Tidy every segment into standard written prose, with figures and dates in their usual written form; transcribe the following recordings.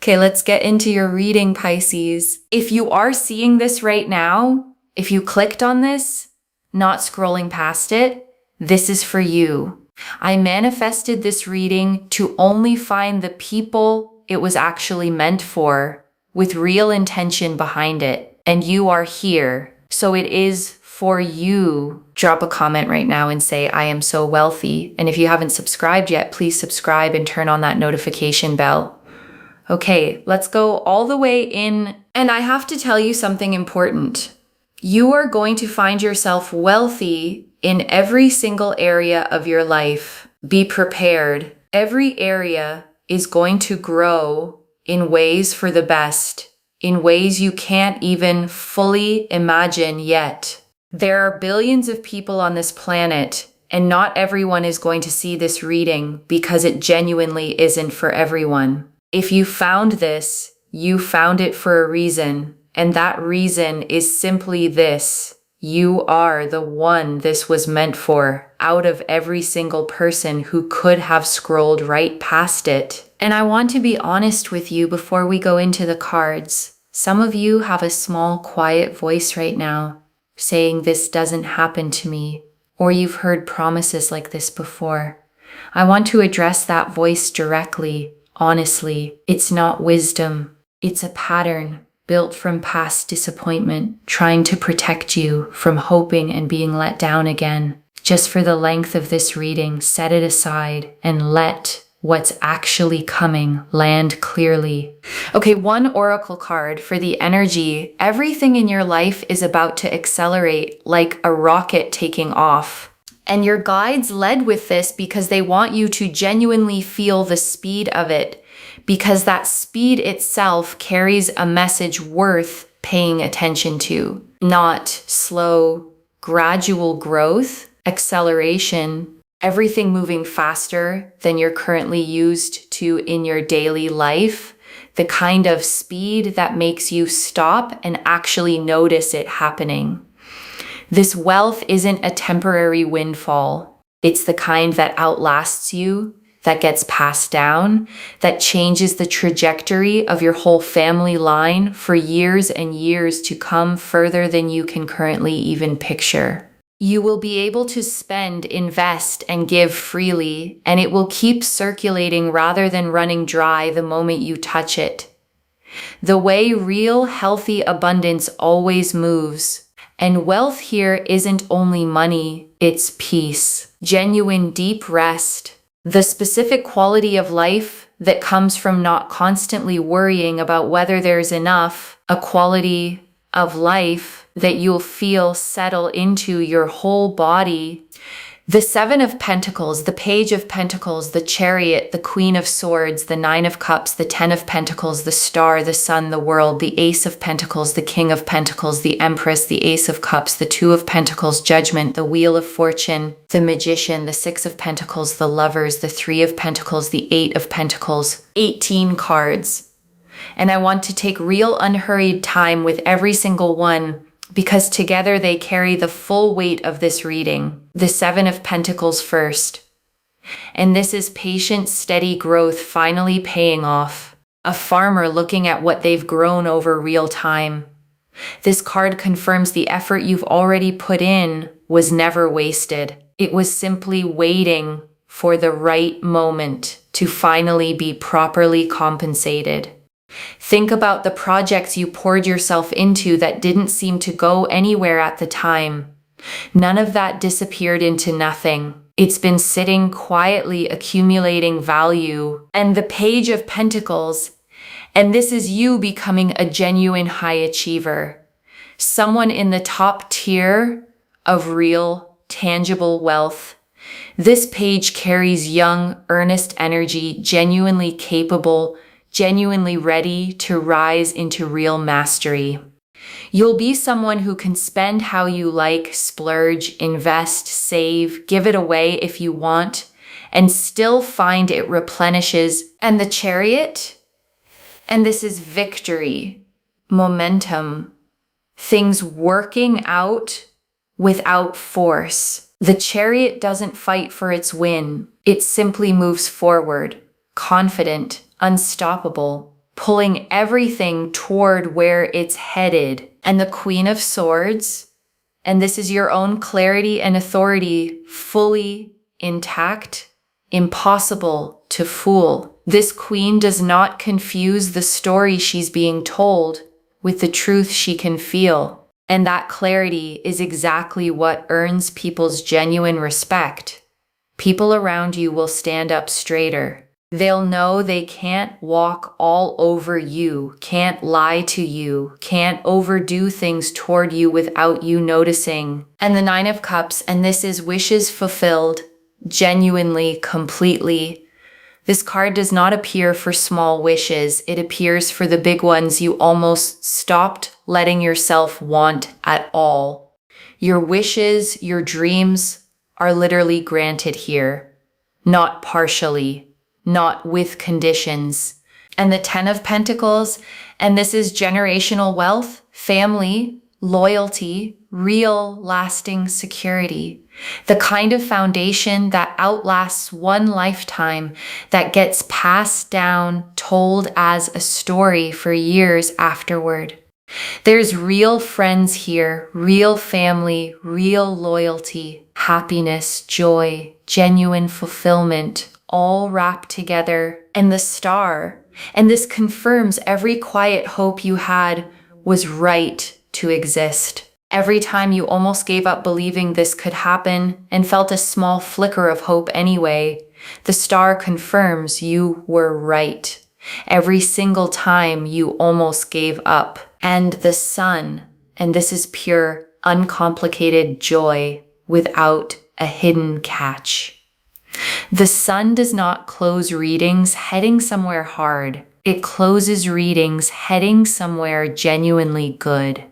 Okay, let's get into your reading, Pisces. If you are seeing this right now, if you clicked on this, not scrolling past it, this is for you. I manifested this reading to only find the people it was actually meant for, with real intention behind it. And you are here. So it is for you. Drop a comment right now and say, I am so wealthy. And if you haven't subscribed yet, please subscribe and turn on that notification bell. Okay, let's go all the way in. And I have to tell you something important. You are going to find yourself wealthy in every single area of your life. Be prepared. Every area is going to grow in ways for the best, in ways you can't even fully imagine yet. There are billions of people on this planet, and not everyone is going to see this reading because it genuinely isn't for everyone. If you found this, you found it for a reason, and that reason is simply this. You are the one this was meant for, out of every single person who could have scrolled right past it. And I want to be honest with you before we go into the cards. Some of you have a small, quiet voice right now saying this doesn't happen to me, or you've heard promises like this before. I want to address that voice directly, honestly. It's not wisdom. It's a pattern built from past disappointment, trying to protect you from hoping and being let down again. Just for the length of this reading, set it aside and let what's actually coming land clearly. Okay, one oracle card for the energy. Everything in your life is about to accelerate like a rocket taking off. And your guides led with this because they want you to genuinely feel the speed of it, because that speed itself carries a message worth paying attention to. Not slow, gradual growth, acceleration, everything moving faster than you're currently used to in your daily life, the kind of speed that makes you stop and actually notice it happening. This wealth isn't a temporary windfall. It's the kind that outlasts you, that gets passed down, that changes the trajectory of your whole family line for years and years to come, further than you can currently even picture. You will be able to spend, invest, and give freely, and it will keep circulating rather than running dry the moment you touch it. The way real, healthy abundance always moves. And wealth here isn't only money, it's peace, genuine deep rest, the specific quality of life that comes from not constantly worrying about whether there's enough, a quality of life that you'll feel settle into your whole body. The Seven of Pentacles, the Page of Pentacles, the Chariot, the Queen of Swords, the Nine of Cups, the Ten of Pentacles, the Star, the Sun, the World, the Ace of Pentacles, the King of Pentacles, the Empress, the Ace of Cups, the Two of Pentacles, Judgment, the Wheel of Fortune, the Magician, the Six of Pentacles, the Lovers, the Three of Pentacles, the Eight of Pentacles, 18 cards. And I want to take real unhurried time with every single one, because together they carry the full weight of this reading. The Seven of Pentacles first. And this is patient, steady growth finally paying off. A farmer looking at what they've grown over real time. This card confirms the effort you've already put in was never wasted. It was simply waiting for the right moment to finally be properly compensated. Think about the projects you poured yourself into that didn't seem to go anywhere at the time. None of that disappeared into nothing. It's been sitting quietly accumulating value. And the Page of Pentacles, and this is you becoming a genuine high achiever. Someone in the top tier of real, tangible wealth. This page carries young, earnest energy, genuinely capable, genuinely ready to rise into real mastery. You'll be someone who can spend how you like, splurge, invest, save, give it away if you want, and still find it replenishes. And the Chariot? And this is victory, momentum, things working out without force. The Chariot doesn't fight for its win. It simply moves forward, confident, unstoppable, pulling everything toward where it's headed. And the Queen of Swords, and this is your own clarity and authority, fully intact, impossible to fool. This queen does not confuse the story she's being told with the truth she can feel. And that clarity is exactly what earns people's genuine respect. People around you will stand up straighter. They'll know they can't walk all over you, can't lie to you, can't overdo things toward you without you noticing. And the Nine of Cups, and this is wishes fulfilled, genuinely, completely. This card does not appear for small wishes. It appears for the big ones you almost stopped letting yourself want at all. Your wishes, your dreams are literally granted here, not partially, not with conditions. And the Ten of Pentacles, and this is generational wealth, family, loyalty, real lasting security. The kind of foundation that outlasts one lifetime, that gets passed down, told as a story for years afterward. There's real friends here, real family, real loyalty, happiness, joy, genuine fulfillment, all wrapped together. And the Star, and this confirms every quiet hope you had was right to exist. Every time you almost gave up believing this could happen and felt a small flicker of hope anyway, the Star confirms you were right. Every single time you almost gave up. And the Sun, and this is pure, uncomplicated joy without a hidden catch. The Sun does not close readings heading somewhere hard. It closes readings heading somewhere genuinely good.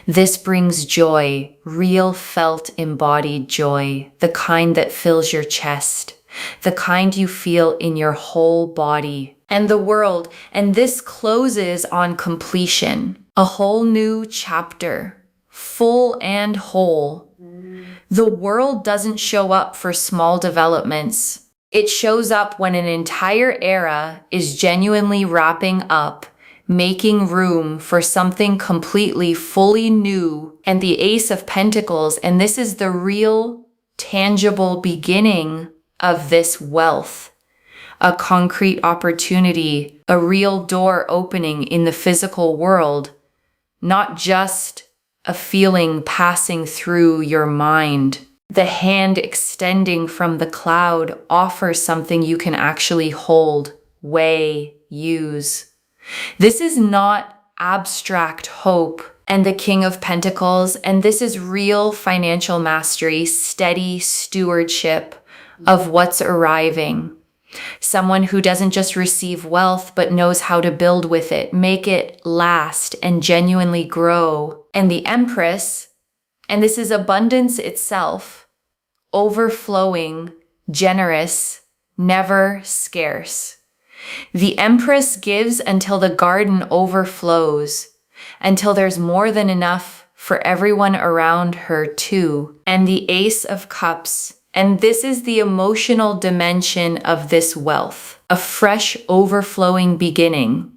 This brings joy, real felt embodied joy, the kind that fills your chest, the kind you feel in your whole body and the world. And this closes on completion, a whole new chapter, full and whole. The world doesn't show up for small developments. It shows up when an entire era is genuinely wrapping up, making room for something completely, fully new. And the Ace of Pentacles, and this is the real, tangible beginning of this wealth. A concrete opportunity, a real door opening in the physical world, not just a feeling passing through your mind. The hand extending from the cloud offers something you can actually hold, weigh, use. This is not abstract hope. And the King of Pentacles, and this is real financial mastery, steady stewardship of what's arriving. Someone who doesn't just receive wealth, but knows how to build with it, make it last and genuinely grow. And the Empress, and this is abundance itself, overflowing, generous, never scarce. The Empress gives until the garden overflows, until there's more than enough for everyone around her too. And the Ace of Cups, and this is the emotional dimension of this wealth, a fresh overflowing beginning,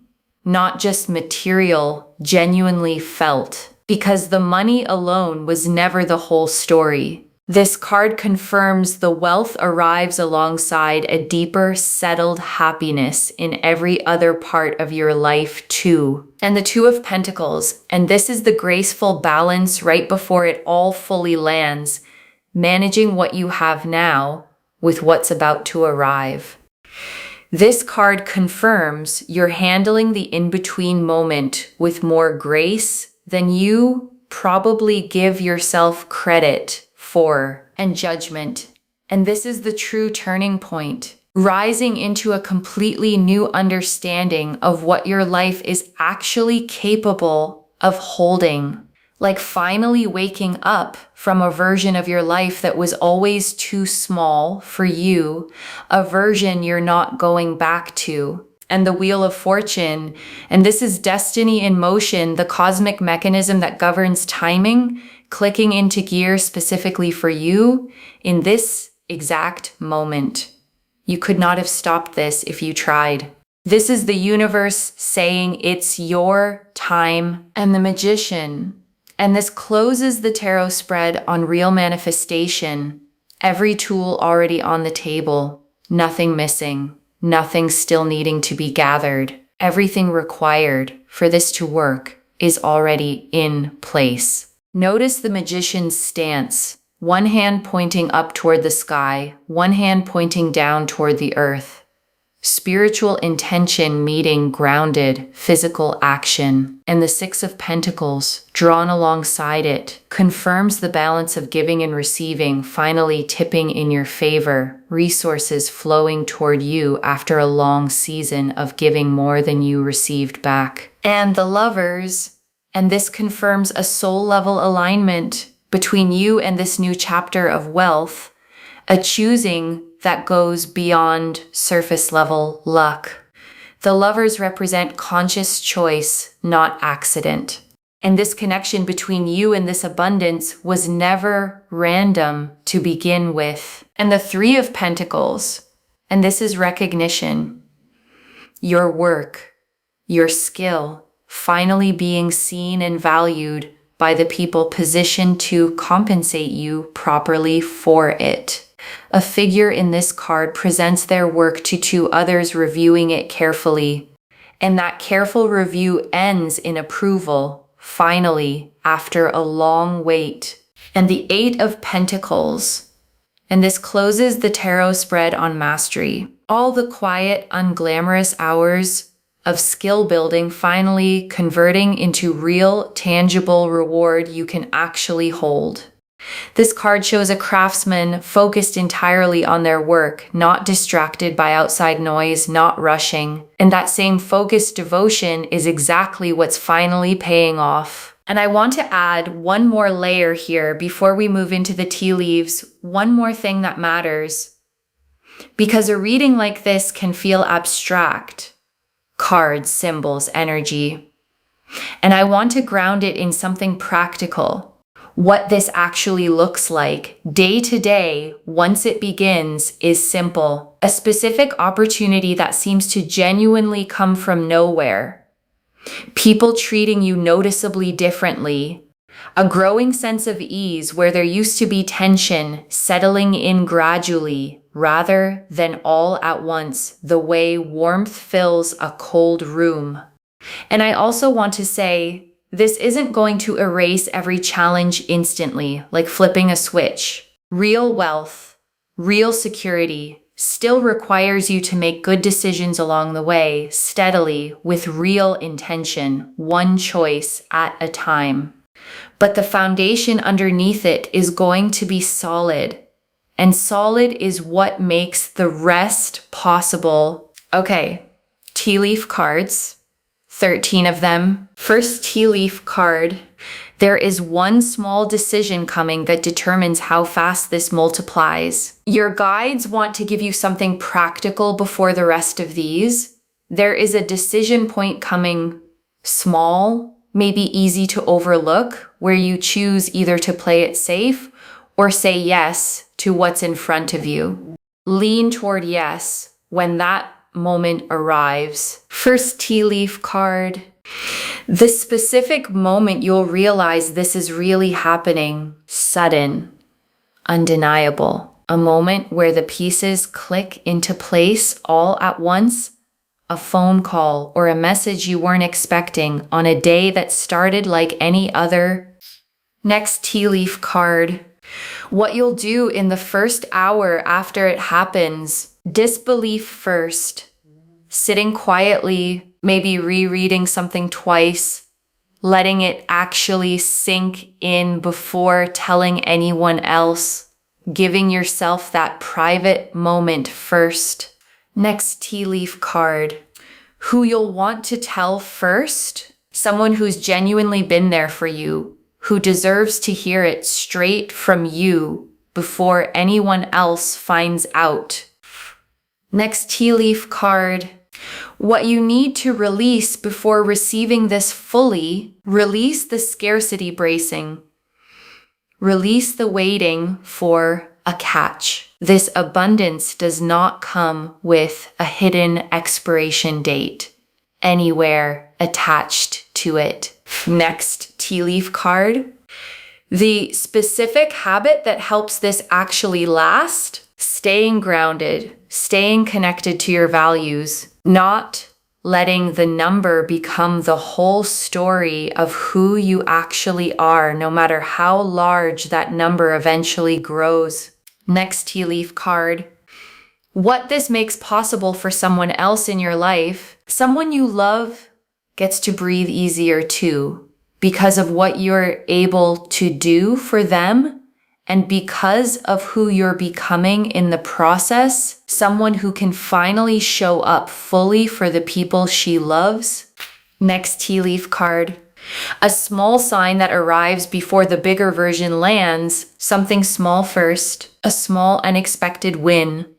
not just material, genuinely felt, because the money alone was never the whole story. This card confirms the wealth arrives alongside a deeper, settled happiness in every other part of your life too. And the Two of Pentacles, and this is the graceful balance right before it all fully lands, managing what you have now with what's about to arrive. This card confirms you're handling the in-between moment with more grace than you probably give yourself credit for, and judgment. And this is the true turning point, rising into a completely new understanding of what your life is actually capable of holding. Like finally waking up from a version of your life that was always too small for you, a version you're not going back to. And the Wheel of Fortune, and this is destiny in motion, the cosmic mechanism that governs timing, clicking into gear specifically for you in this exact moment. You could not have stopped this if you tried. This is the universe saying it's your time. And the Magician. And this closes the tarot spread on real manifestation. Every tool already on the table. Nothing missing. Nothing still needing to be gathered. Everything required for this to work is already in place. Notice the Magician's stance. One hand pointing up toward the sky, one hand pointing down toward the earth. Spiritual intention meeting grounded physical action. And the Six of Pentacles, drawn alongside it, confirms the balance of giving and receiving finally tipping in your favor, resources flowing toward you after a long season of giving more than you received back. And the Lovers, and this confirms a soul-level alignment between you and this new chapter of wealth, a choosing that goes beyond surface-level luck. The Lovers represent conscious choice, not accident. And this connection between you and this abundance was never random to begin with. And the Three of Pentacles, and this is recognition. Your work, your skill, finally being seen and valued by the people positioned to compensate you properly for it. A figure in this card presents their work to two others reviewing it carefully, and that careful review ends in approval, finally, after a long wait. And the Eight of Pentacles, and this closes the tarot spread on mastery. All the quiet, unglamorous hours of skill building finally converting into real, tangible reward you can actually hold. This card shows a craftsman focused entirely on their work, not distracted by outside noise, not rushing. And that same focused devotion is exactly what's finally paying off. And I want to add one more layer here before we move into the tea leaves, one more thing that matters. Because a reading like this can feel abstract. Cards, symbols, energy. And I want to ground it in something practical. What this actually looks like day to day once it begins is simple. A specific opportunity that seems to genuinely come from nowhere. People treating you noticeably differently. A growing sense of ease where there used to be tension settling in gradually rather than all at once, the way warmth fills a cold room. And I also want to say, this isn't going to erase every challenge instantly, like flipping a switch. Real wealth, real security, still requires you to make good decisions along the way, steadily, with real intention, one choice at a time. But the foundation underneath it is going to be solid. And solid is what makes the rest possible. Okay, tea leaf cards. 13 of them. First tea leaf card. There is one small decision coming that determines how fast this multiplies. Your guides want to give you something practical before the rest of these. There is a decision point coming, small, maybe easy to overlook, where you choose either to play it safe or say yes to what's in front of you. Lean toward yes when that moment arrives. First tea leaf card. The specific moment you'll realize this is really happening. Sudden. Undeniable. A moment where the pieces click into place all at once. A phone call or a message you weren't expecting on a day that started like any other. Next tea leaf card. What you'll do in the first hour after it happens. Disbelief first. Sitting quietly, maybe rereading something twice, letting it actually sink in before telling anyone else, giving yourself that private moment first. Next tea leaf card. Who you'll want to tell first? Someone who's genuinely been there for you, who deserves to hear it straight from you before anyone else finds out. Next tea leaf card. What you need to release before receiving this fully, release the scarcity bracing. Release the waiting for a catch. This abundance does not come with a hidden expiration date anywhere attached to it. Next tea leaf card. The specific habit that helps this actually last: staying grounded, staying connected to your values, not letting the number become the whole story of who you actually are, no matter how large that number eventually grows. Next tea leaf card. What this makes possible for someone else in your life, someone you love, gets to breathe easier too, because of what you're able to do for them. And because of who you're becoming in the process, someone who can finally show up fully for the people she loves. Next tea leaf card. A small sign that arrives before the bigger version lands, something small first, a small unexpected win,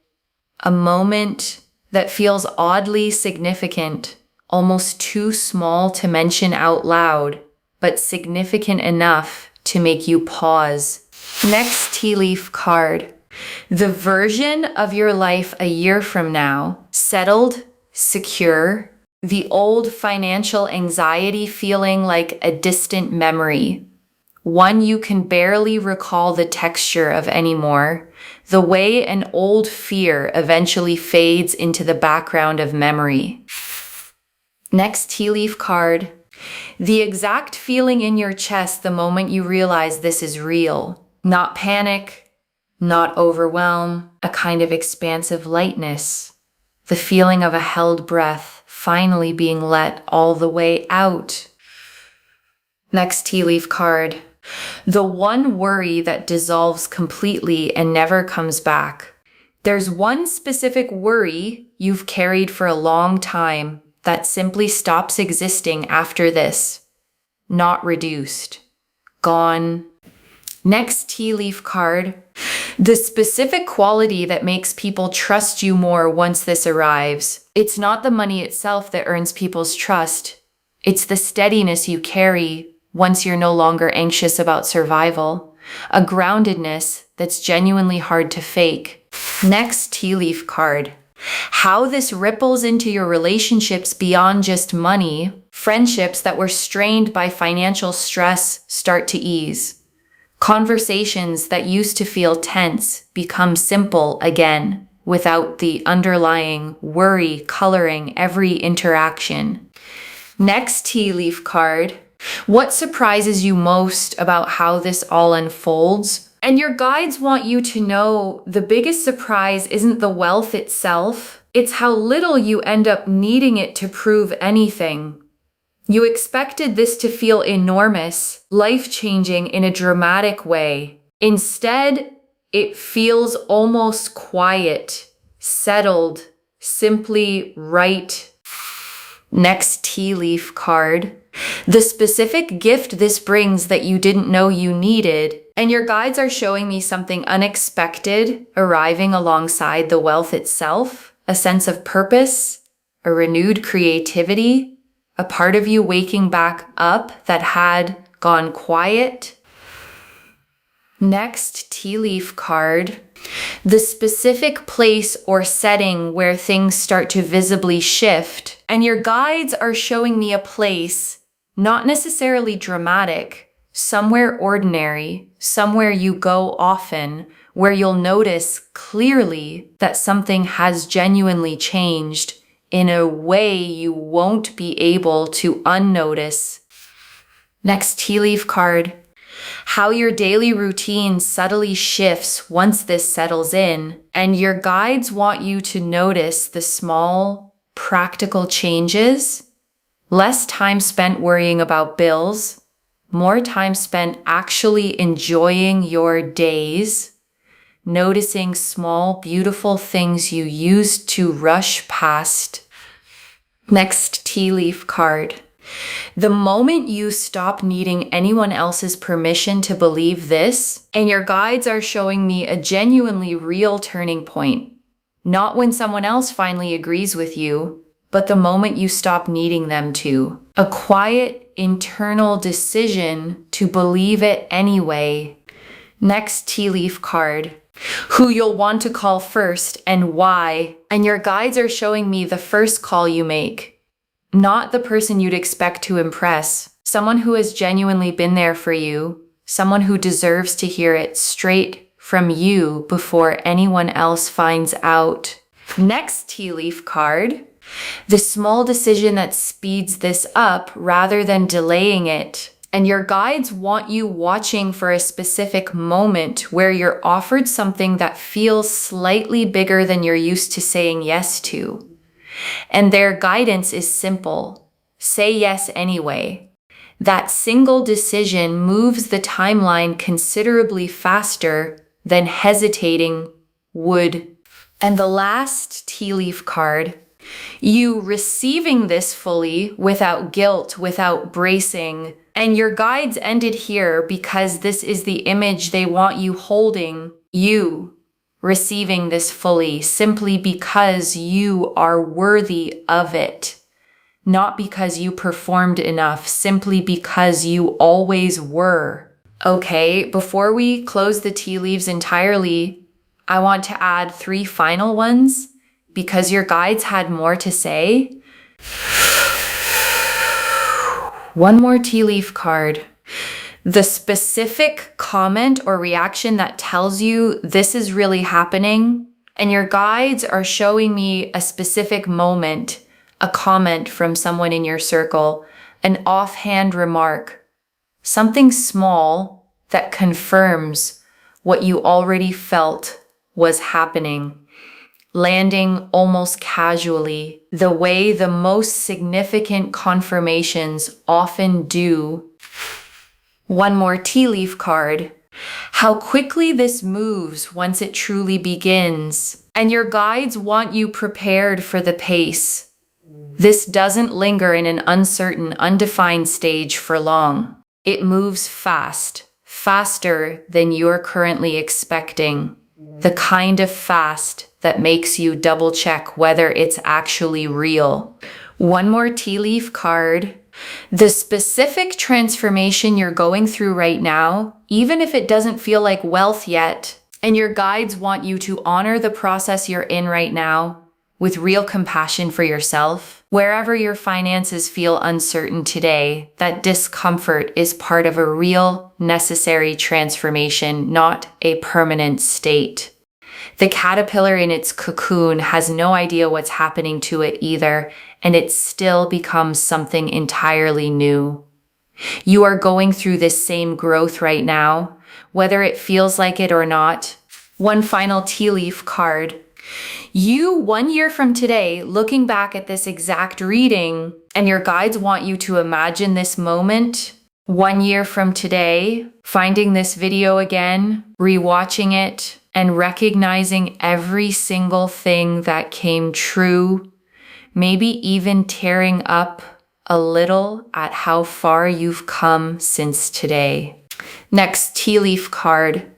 a moment that feels oddly significant, almost too small to mention out loud, but significant enough to make you pause. Next tea leaf card. The version of your life a year from now, settled, secure, the old financial anxiety feeling like a distant memory, one you can barely recall the texture of anymore, the way an old fear eventually fades into the background of memory. Next tea leaf card. The exact feeling in your chest the moment you realize this is real. Not panic, not overwhelm, a kind of expansive lightness. The feeling of a held breath finally being let all the way out. Next tea leaf card. The one worry that dissolves completely and never comes back. There's one specific worry you've carried for a long time that simply stops existing after this. Not reduced. Gone. Next tea leaf card. The specific quality that makes people trust you more once this arrives. It's not the money itself that earns people's trust. It's the steadiness you carry once you're no longer anxious about survival. A groundedness that's genuinely hard to fake. Next tea leaf card. How this ripples into your relationships beyond just money. Friendships that were strained by financial stress start to ease. Conversations that used to feel tense become simple again, without the underlying worry coloring every interaction. Next tea leaf card. What surprises you most about how this all unfolds? And your guides want you to know the biggest surprise isn't the wealth itself, it's how little you end up needing it to prove anything. You expected this to feel enormous, life-changing in a dramatic way. Instead, it feels almost quiet, settled, simply right. Next tea leaf card. The specific gift this brings that you didn't know you needed, and your guides are showing me something unexpected arriving alongside the wealth itself, a sense of purpose, a renewed creativity, a part of you waking back up that had gone quiet. Next tea leaf card. The specific place or setting where things start to visibly shift, and your guides are showing me a place, not necessarily dramatic, somewhere ordinary, somewhere you go often, where you'll notice clearly that something has genuinely changed in a way you won't be able to unnotice. Next tea leaf card. How your daily routine subtly shifts once this settles in, and your guides want you to notice the small, practical changes. Less time spent worrying about bills, more time spent actually enjoying your days, noticing small, beautiful things you used to rush past. Next tea leaf card. The moment you stop needing anyone else's permission to believe this, and your guides are showing me a genuinely real turning point. Not when someone else finally agrees with you, but the moment you stop needing them to. A quiet, internal decision to believe it anyway. Next tea leaf card. who you'll want to call first and why. And your guides are showing me the first call you make, not the person you'd expect to impress, someone who has genuinely been there for you, someone who deserves to hear it straight from you before anyone else finds out. Next tea leaf card, the small decision that speeds this up rather than delaying it. And your guides want you watching for a specific moment where you're offered something that feels slightly bigger than you're used to saying yes to. And their guidance is simple. Say yes anyway. That single decision moves the timeline considerably faster than hesitating would. And the last tea leaf card, you receiving this fully without guilt, without bracing. And your guides ended here because this is the image they want you holding, you receiving this fully, simply because you are worthy of it. Not because you performed enough, simply because you always were. Okay, before we close the tea leaves entirely, I want to add 3 final ones because your guides had more to say. One more tea leaf card. The specific comment or reaction that tells you this is really happening, and your guides are showing me a specific moment, a comment from someone in your circle, an offhand remark, something small that confirms what you already felt was happening, landing almost casually, the way the most significant confirmations often do. One more tea leaf card. How quickly this moves once it truly begins. And your guides want you prepared for the pace. This doesn't linger in an uncertain, undefined stage for long. It moves fast, faster than you're currently expecting. The kind of fast that makes you double check whether it's actually real. One more tea leaf card. The specific transformation you're going through right now, even if it doesn't feel like wealth yet, and your guides want you to honor the process you're in right now with real compassion for yourself. Wherever your finances feel uncertain today, that discomfort is part of a real, necessary transformation, not a permanent state. The caterpillar in its cocoon has no idea what's happening to it either, and it still becomes something entirely new. You are going through this same growth right now, whether it feels like it or not. One final tea leaf card. You, 1 year from today, looking back at this exact reading, and your guides want you to imagine this moment. 1 year from today, finding this video again, rewatching it, and recognizing every single thing that came true, maybe even tearing up a little at how far you've come since today. Next tea leaf card.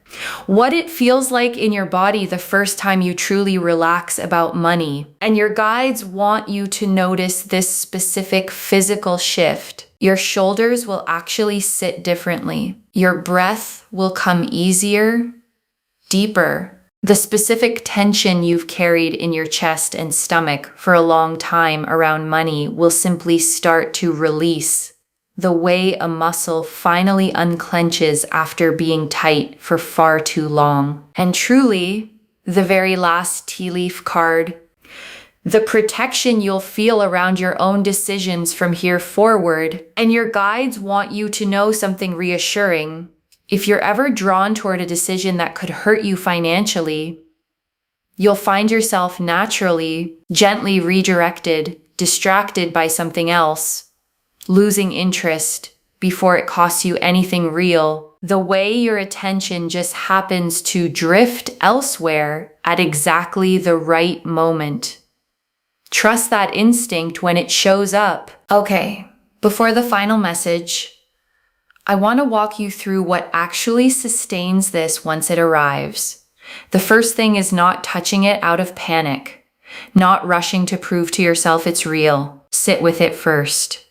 What it feels like in your body the first time you truly relax about money. And your guides want you to notice this specific physical shift. Your shoulders will actually sit differently. Your breath will come easier, deeper. The specific tension you've carried in your chest and stomach for a long time around money will simply start to release, the way a muscle finally unclenches after being tight for far too long. And truly, the very last tea leaf card, the protection you'll feel around your own decisions from here forward. And your guides want you to know something reassuring. If you're ever drawn toward a decision that could hurt you financially, you'll find yourself naturally, gently redirected, distracted by something else, losing interest before it costs you anything real. The way your attention just happens to drift elsewhere at exactly the right moment. Trust that instinct when it shows up. Okay, before the final message, I want to walk you through what actually sustains this once it arrives. The first thing is not touching it out of panic, not rushing to prove to yourself it's real. Sit with it first.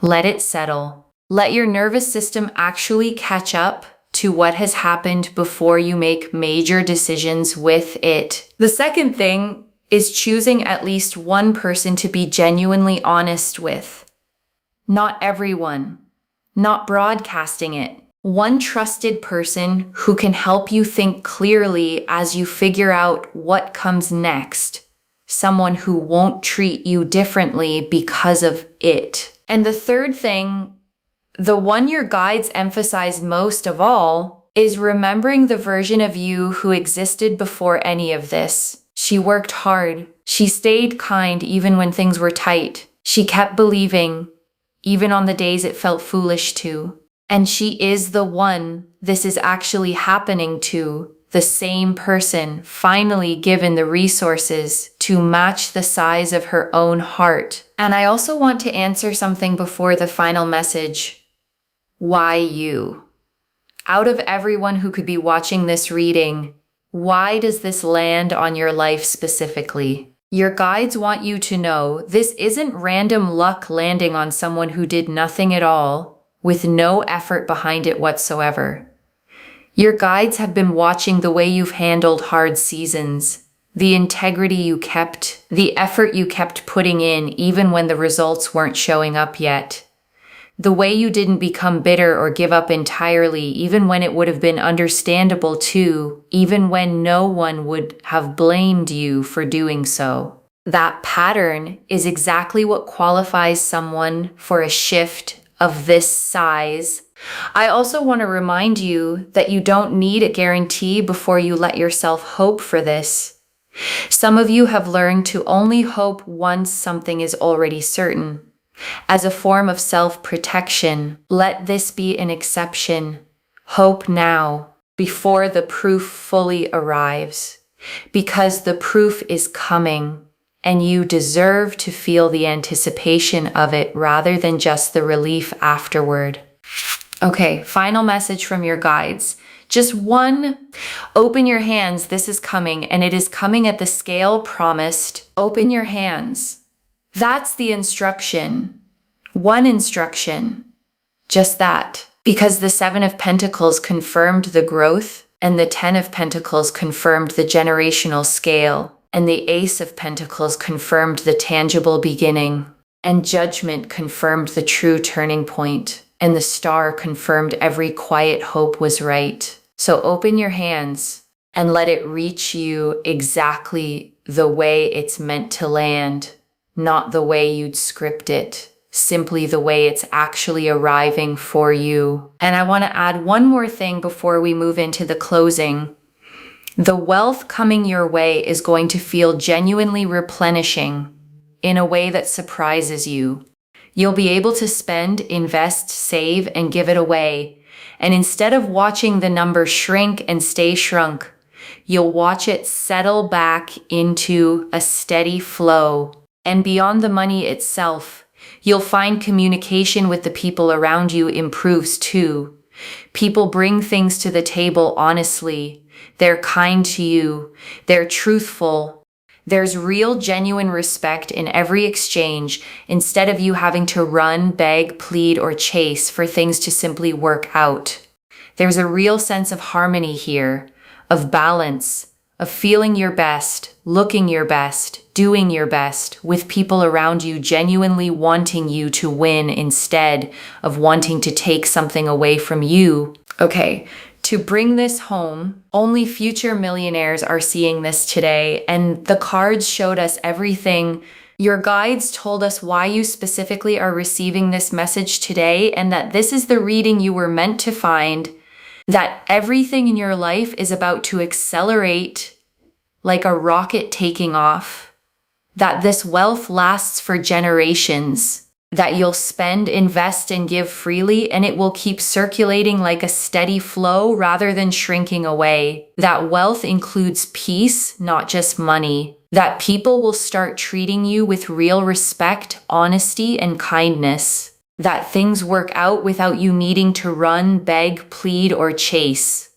Let it settle. Let your nervous system actually catch up to what has happened before you make major decisions with it. The second thing is choosing at least one person to be genuinely honest with. Not everyone. Not broadcasting it. One trusted person who can help you think clearly as you figure out what comes next. Someone who won't treat you differently because of it. And the third thing, the one your guides emphasize most of all, is remembering the version of you who existed before any of this. She worked hard. She stayed kind even when things were tight. She kept believing, even on the days it felt foolish to. And she is the one this is actually happening to, the same person finally given the resources to match the size of her own heart. And I also want to answer something before the final message. Why you? Out of everyone who could be watching this reading, why does this land on your life specifically? Your guides want you to know this isn't random luck landing on someone who did nothing at all, with no effort behind it whatsoever. Your guides have been watching the way you've handled hard seasons, the integrity you kept, the effort you kept putting in even when the results weren't showing up yet. The way you didn't become bitter or give up entirely, even when it would have been understandable too, even when no one would have blamed you for doing so. That pattern is exactly what qualifies someone for a shift of this size. I also want to remind you that you don't need a guarantee before you let yourself hope for this. Some of you have learned to only hope once something is already certain. As a form of self-protection, let this be an exception. Hope now, before the proof fully arrives. Because the proof is coming, and you deserve to feel the anticipation of it rather than just the relief afterward. Okay, final message from your guides. Just one. Open your hands. This is coming, and it is coming at the scale promised. Open your hands. That's the instruction. One instruction. Just that. Because the Seven of Pentacles confirmed the growth, and the Ten of Pentacles confirmed the generational scale, and the Ace of Pentacles confirmed the tangible beginning, and Judgment confirmed the true turning point, and the Star confirmed every quiet hope was right. So open your hands and let it reach you exactly the way it's meant to land, not the way you'd script it, simply the way it's actually arriving for you. And I want to add one more thing before we move into the closing. The wealth coming your way is going to feel genuinely replenishing in a way that surprises you. You'll be able to spend, invest, save, and give it away. And instead of watching the number shrink and stay shrunk, you'll watch it settle back into a steady flow. And beyond the money itself, you'll find communication with the people around you improves too. People bring things to the table honestly. They're kind to you. They're truthful. There's real, genuine respect in every exchange instead of you having to run, beg, plead, or chase for things to simply work out. There's a real sense of harmony here, of balance, of feeling your best, looking your best, doing your best, with people around you genuinely wanting you to win instead of wanting to take something away from you. Okay. To bring this home, only future millionaires are seeing this today, and the cards showed us everything. Your guides told us why you specifically are receiving this message today, and that this is the reading you were meant to find, that everything in your life is about to accelerate like a rocket taking off, that this wealth lasts for generations, that you'll spend, invest, and give freely, and it will keep circulating like a steady flow rather than shrinking away. That wealth includes peace, not just money. That people will start treating you with real respect, honesty, and kindness. That things work out without you needing to run, beg, plead, or chase.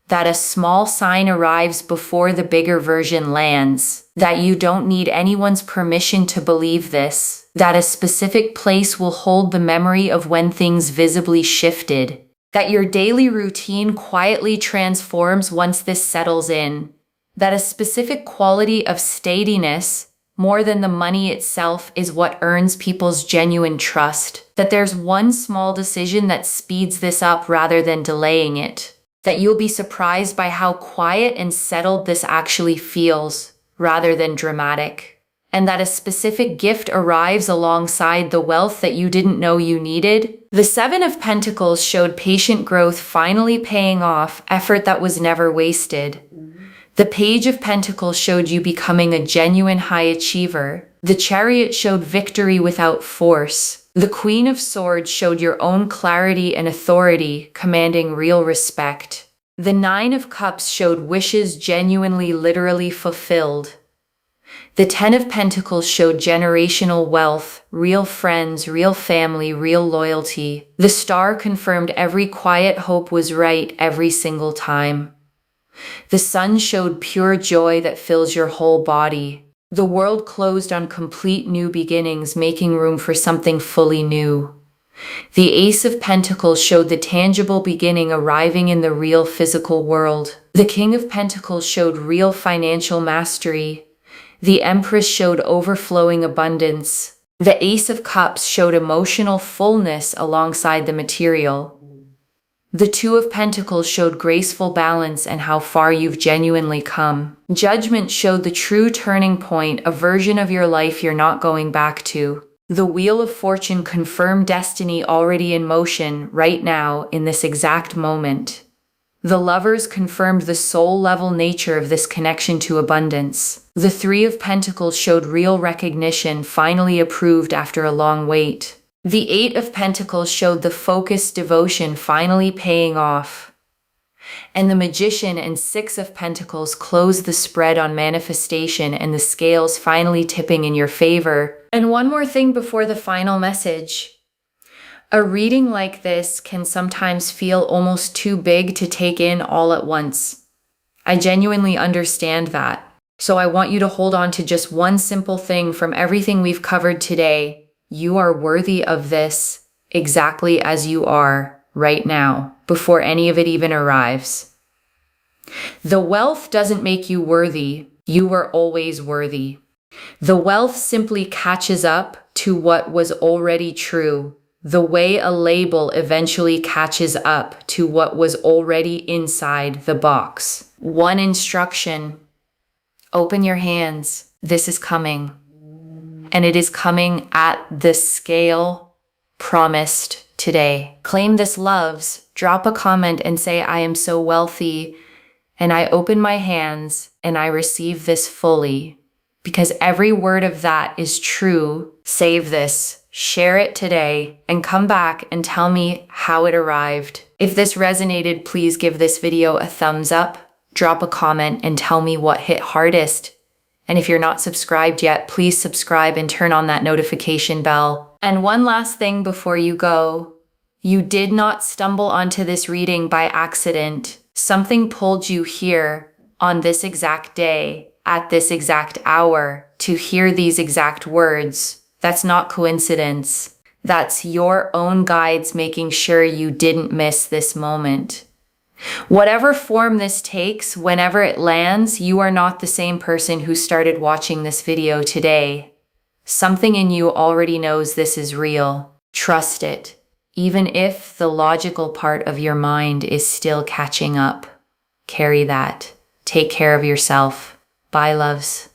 That a small sign arrives before the bigger version lands. That you don't need anyone's permission to believe this. That a specific place will hold the memory of when things visibly shifted. that your daily routine quietly transforms once this settles in, that a specific quality of steadiness, more than the money itself, is what earns people's genuine trust, that there's one small decision that speeds this up rather than delaying it, that you'll be surprised by how quiet and settled this actually feels, rather than dramatic, and that a specific gift arrives alongside the wealth that you didn't know you needed. The Seven of Pentacles showed patient growth finally paying off, effort that was never wasted. The Page of Pentacles showed you becoming a genuine high achiever. The Chariot showed victory without force. The Queen of Swords showed your own clarity and authority, commanding real respect. The Nine of Cups showed wishes genuinely, literally fulfilled. The Ten of Pentacles showed generational wealth, real friends, real family, real loyalty. The Star confirmed every quiet hope was right every single time. The Sun showed pure joy that fills your whole body. The world closed on complete new beginnings, making room for something fully new. The Ace of Pentacles showed the tangible beginning arriving in the real physical world. The King of Pentacles showed real financial mastery. The Empress showed overflowing abundance. The Ace of Cups showed emotional fullness alongside the material. The Two of Pentacles showed graceful balance and how far you've genuinely come. Judgment showed the true turning point, a version of your life you're not going back to. The Wheel of Fortune confirmed destiny already in motion right now in this exact moment. The Lovers confirmed the soul-level nature of this connection to abundance. The Three of Pentacles showed real recognition, finally approved after a long wait. The Eight of Pentacles showed the focused devotion finally paying off. And the Magician and Six of Pentacles closed the spread on manifestation and the scales finally tipping in your favor. And one more thing before the final message. A reading like this can sometimes feel almost too big to take in all at once. I genuinely understand that. So I want you to hold on to just one simple thing from everything we've covered today. You are worthy of this exactly as you are right now, before any of it even arrives. The wealth doesn't make you worthy. You were always worthy. The wealth simply catches up to what was already true, the way a label eventually catches up to what was already inside the box. One instruction: open your hands. This is coming. And it is coming at the scale promised today. Claim this, loves. Drop a comment and say, I am so wealthy, and I open my hands, and I receive this fully. Because every word of that is true. Save this, share it today, and come back and tell me how it arrived. If this resonated, please give this video a thumbs up, drop a comment, and tell me what hit hardest. And if you're not subscribed yet, please subscribe and turn on that notification bell. And one last thing before you go. You did not stumble onto this reading by accident. Something pulled you here on this exact day, at this exact hour, to hear these exact words. That's not coincidence. That's your own guides making sure you didn't miss this moment. Whatever form this takes, whenever it lands, you are not the same person who started watching this video today. Something in you already knows this is real. Trust it, even if the logical part of your mind is still catching up. Carry that. Take care of yourself. Bye, loves.